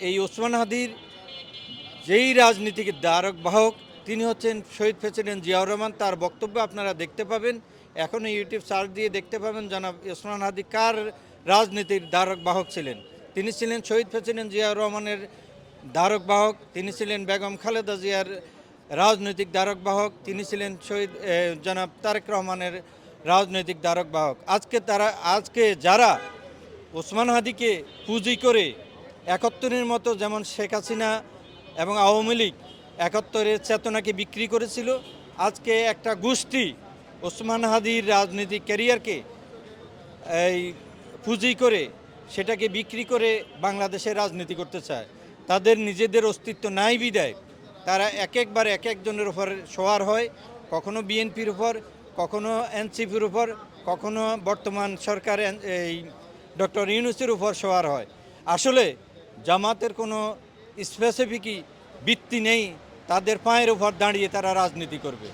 এই ওসমান হাদির যেই রাজনীতিক ধারক বাহক তিনি হচ্ছেন শহীদ প্রেসিডেন্ট জিয়াউর রহমান। তার বক্তব্য আপনারা দেখতে পাবেন, এখনও ইউটিউব সার্চ দিয়ে দেখতে পাবেন জনাব ওসমান হাদি কার রাজনীতির ধারক বাহক ছিলেন। তিনি ছিলেন শহীদ প্রেসিডেন্ট জিয়াউর রহমানের ধারক বাহক, তিনি ছিলেন বেগম খালেদা জিয়ার রাজনৈতিক ধারক বাহক, তিনি ছিলেন শহীদ জনাব তারেক রহমানের রাজনৈতিক ধারক বাহক। আজকে যারা ওসমান হাদিকে পুঁজি করে একাত্তরের মতো যেমন শেখ হাসিনা এবং আওয়ামী লীগ একাত্তরের চেতনাকে বিক্রি করেছিল, আজকে একটা গোষ্ঠী ওসমান হাদির রাজনৈতিক ক্যারিয়ারকে এই পুঁজি করে সেটাকে বিক্রি করে বাংলাদেশের রাজনীতি করতে চায়। তাদের নিজেদের অস্তিত্ব নাই বিদায় তারা একবার এক একজনের উপর সওয়ার হয়, কখনো বিএনপির উপর, কখনো এনসিপির উপর, কখনো বর্তমান সরকার এই ডক্টর ইউনূসের উপর সওয়ার হয়। আসলে জামাতের কোনো স্পেসিফিকই ভিত্তি নেই, তাদের পায়ের উপর দাঁড়িয়ে তারা রাজনীতি করবে।